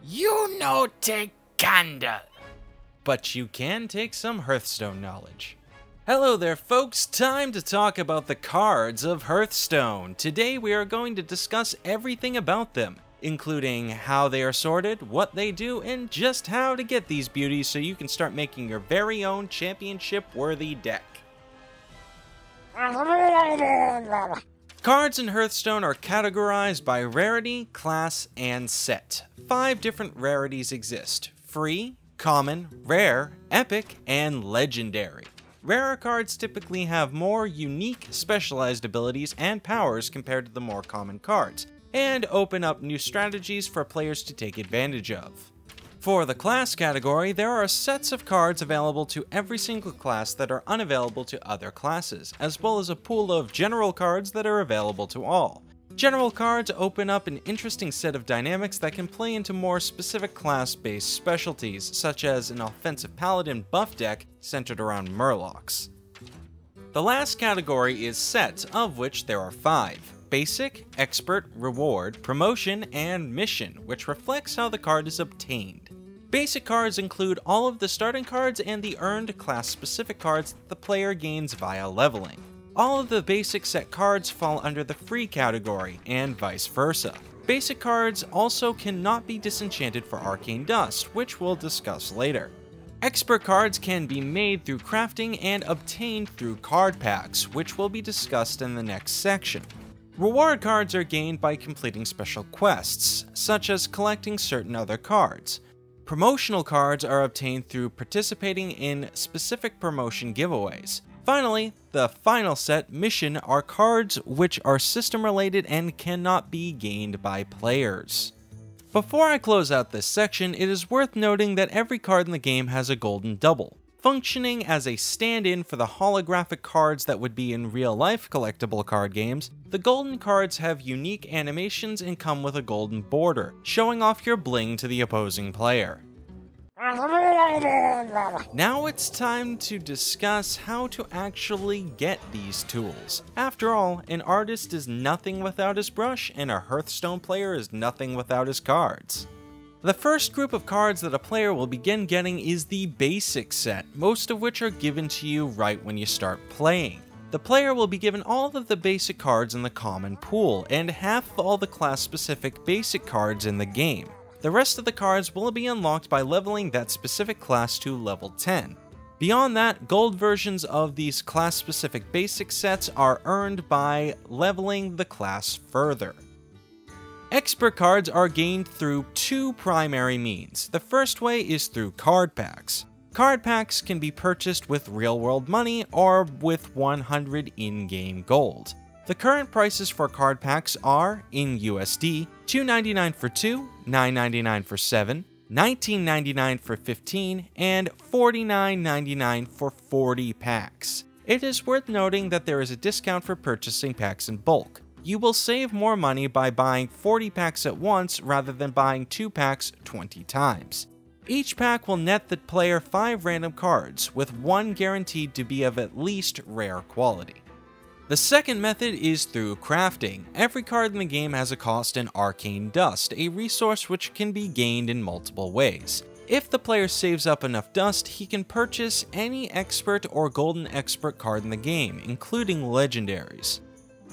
You no take candle. But you can take some Hearthstone knowledge. Hello there folks, time to talk about the cards of Hearthstone. Today we are going to discuss everything about them, including how they are sorted, what they do, and just how to get these beauties so you can start making your very own championship-worthy deck. Cards in Hearthstone are categorized by rarity, class, and set. 5 different rarities exist: free, common, rare, epic, and legendary. Rarer cards typically have more unique, specialized abilities and powers compared to the more common cards, and open up new strategies for players to take advantage of. For the class category, there are sets of cards available to every single class that are unavailable to other classes, as well as a pool of general cards that are available to all. General cards open up an interesting set of dynamics that can play into more specific class-based specialties, such as an offensive paladin buff deck centered around murlocs. The last category is sets, of which there are 5. Basic, Expert, Reward, Promotion, and Mission, which reflects how the card is obtained. Basic cards include all of the starting cards and the earned class-specific cards that the player gains via leveling. All of the basic set cards fall under the free category, and vice versa. Basic cards also cannot be disenchanted for arcane dust, which we'll discuss later. Expert cards can be made through crafting and obtained through card packs, which will be discussed in the next section. Reward cards are gained by completing special quests, such as collecting certain other cards. Promotional cards are obtained through participating in specific promotion giveaways. Finally, the final set, Mission, are cards which are system related and cannot be gained by players. Before I close out this section, it is worth noting that every card in the game has a golden double, functioning as a stand-in for the holographic cards that would be in real-life collectible card games. The golden cards have unique animations and come with a golden border, showing off your bling to the opposing player. Now it's time to discuss how to actually get these tools. After all, an artist is nothing without his brush, and a Hearthstone player is nothing without his cards. The first group of cards that a player will begin getting is the basic set, most of which are given to you right when you start playing. The player will be given all of the basic cards in the common pool, and half of all the class-specific basic cards in the game. The rest of the cards will be unlocked by leveling that specific class to level 10. Beyond that, gold versions of these class-specific basic sets are earned by leveling the class further. Expert cards are gained through 2 primary means. The first way is through card packs. Card packs can be purchased with real-world money or with 100 in-game gold. The current prices for card packs are, in USD, $2.99 for 2, $9.99 for 7, $19.99 for 15, and $49.99 for 40 packs. It is worth noting that there is a discount for purchasing packs in bulk. You will save more money by buying 40 packs at once rather than buying 2 packs 20 times. Each pack will net the player 5 random cards, with 1 guaranteed to be of at least rare quality. The second method is through crafting. Every card in the game has a cost in arcane dust, a resource which can be gained in multiple ways. If the player saves up enough dust, he can purchase any expert or golden expert card in the game, including legendaries.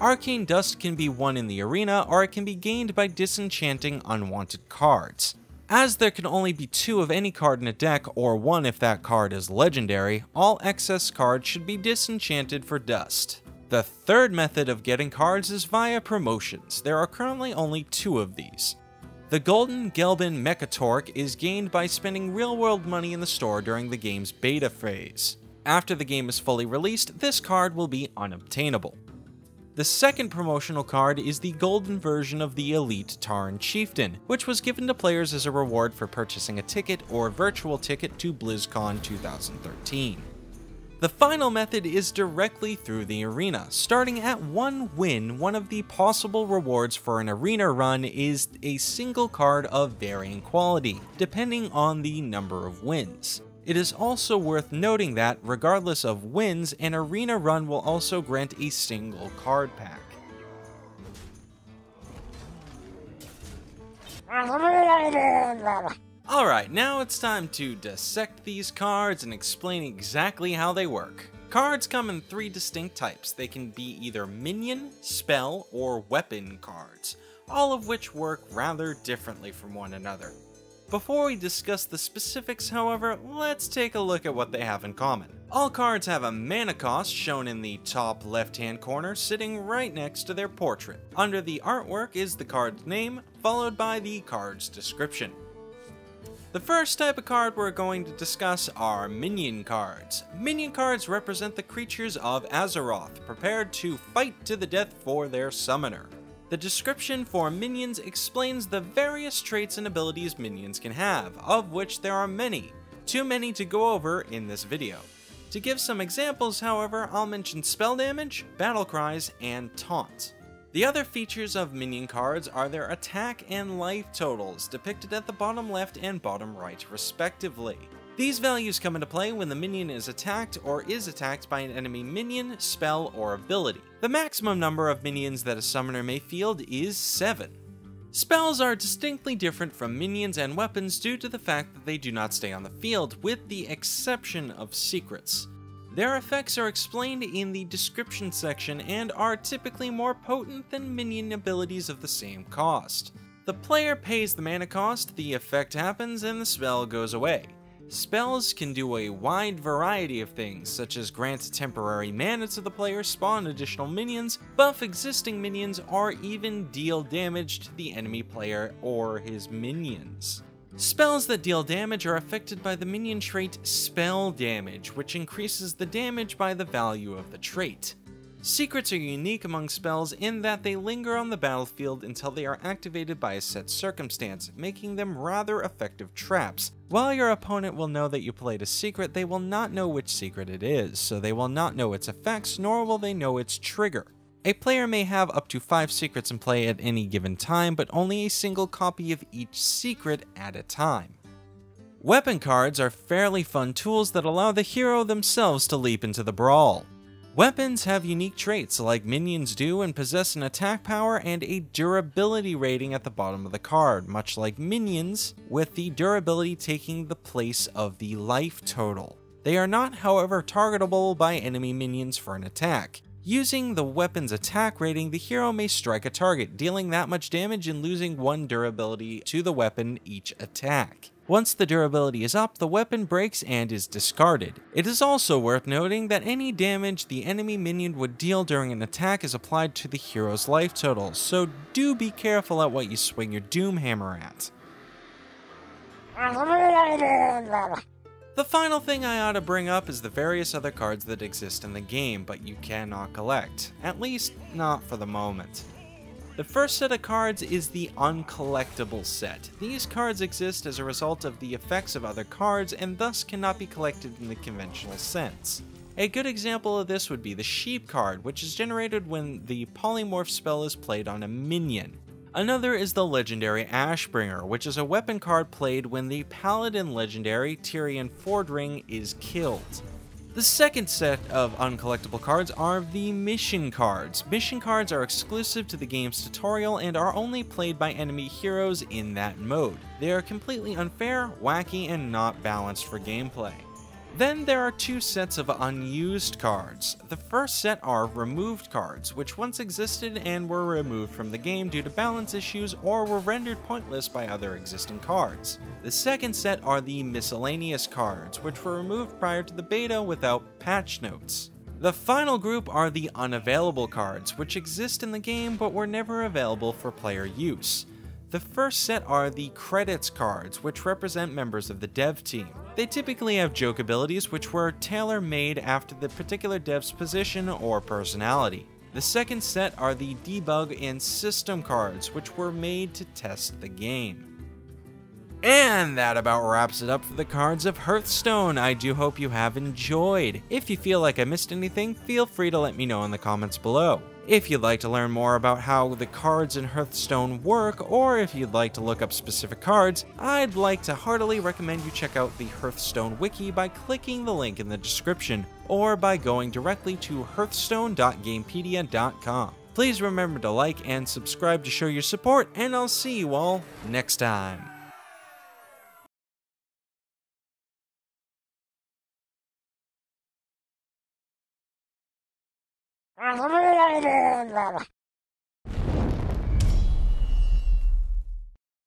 Arcane dust can be won in the arena, or it can be gained by disenchanting unwanted cards. As there can only be 2 of any card in a deck, or 1 if that card is legendary, all excess cards should be disenchanted for dust. The third method of getting cards is via promotions. There are currently only 2 of these. The Golden Gelbin Mechatorque is gained by spending real-world money in the store during the game's beta phase. After the game is fully released, this card will be unobtainable. The second promotional card is the golden version of the Elite Tauren Chieftain, which was given to players as a reward for purchasing a ticket or virtual ticket to BlizzCon 2013. The final method is directly through the arena. Starting at 1 win, one of the possible rewards for an arena run is a single card of varying quality, depending on the number of wins. It is also worth noting that, regardless of wins, an arena run will also grant a single card pack. Alright, now it's time to dissect these cards and explain exactly how they work. Cards come in 3 distinct types. They can be either minion, spell, or weapon cards, all of which work rather differently from one another. Before we discuss the specifics, however, let's take a look at what they have in common. All cards have a mana cost shown in the top left-hand corner, sitting right next to their portrait. Under the artwork is the card's name, followed by the card's description. The first type of card we're going to discuss are minion cards. Minion cards represent the creatures of Azeroth, prepared to fight to the death for their summoner. The description for minions explains the various traits and abilities minions can have, of which there are many, too many to go over in this video. To give some examples, however, I'll mention spell damage, battle cries, and taunt. The other features of minion cards are their attack and life totals, depicted at the bottom left and bottom right respectively. These values come into play when the minion is attacked or is attacked by an enemy minion, spell, or ability. The maximum number of minions that a summoner may field is 7. Spells are distinctly different from minions and weapons due to the fact that they do not stay on the field, with the exception of secrets. Their effects are explained in the description section and are typically more potent than minion abilities of the same cost. The player pays the mana cost, the effect happens, and the spell goes away. Spells can do a wide variety of things, such as grant temporary mana to the player, spawn additional minions, buff existing minions, or even deal damage to the enemy player or his minions. Spells that deal damage are affected by the minion trait Spell Damage, which increases the damage by the value of the trait. Secrets are unique among spells in that they linger on the battlefield until they are activated by a set circumstance, making them rather effective traps. While your opponent will know that you played a secret, they will not know which secret it is, so they will not know its effects, nor will they know its trigger. A player may have up to 5 secrets in play at any given time, but only a single copy of each secret at a time. Weapon cards are fairly fun tools that allow the hero themselves to leap into the brawl. Weapons have unique traits like minions do and possess an attack power and a durability rating at the bottom of the card, much like minions, with the durability taking the place of the life total. They are not, however, targetable by enemy minions for an attack. Using the weapon's attack rating, the hero may strike a target, dealing that much damage and losing 1 durability to the weapon each attack. Once the durability is up, the weapon breaks and is discarded. It is also worth noting that any damage the enemy minion would deal during an attack is applied to the hero's life total, so do be careful at what you swing your doom hammer at. The final thing I ought to bring up is the various other cards that exist in the game, but you cannot collect. At least, not for the moment. The first set of cards is the uncollectible set. These cards exist as a result of the effects of other cards and thus cannot be collected in the conventional sense. A good example of this would be the sheep card, which is generated when the polymorph spell is played on a minion. Another is the legendary Ashbringer, which is a weapon card played when the paladin legendary Tyrion Fordring is killed. The second set of uncollectible cards are the mission cards. Mission cards are exclusive to the game's tutorial and are only played by enemy heroes in that mode. They are completely unfair, wacky, and not balanced for gameplay. Then there are 2 sets of unused cards. The first set are removed cards, which once existed and were removed from the game due to balance issues or were rendered pointless by other existing cards. The second set are the miscellaneous cards, which were removed prior to the beta without patch notes. The final group are the unavailable cards, which exist in the game but were never available for player use. The first set are the credits cards, which represent members of the dev team. They typically have joke abilities which were tailor-made after the particular dev's position or personality. The second set are the debug and system cards, which were made to test the game. And that about wraps it up for the cards of Hearthstone. I do hope you have enjoyed. If you feel like I missed anything, feel free to let me know in the comments below. If you'd like to learn more about how the cards in Hearthstone work, or if you'd like to look up specific cards, I'd like to heartily recommend you check out the Hearthstone wiki by clicking the link in the description, or by going directly to hearthstone.gamepedia.com. Please remember to like and subscribe to show your support, and I'll see you all next time.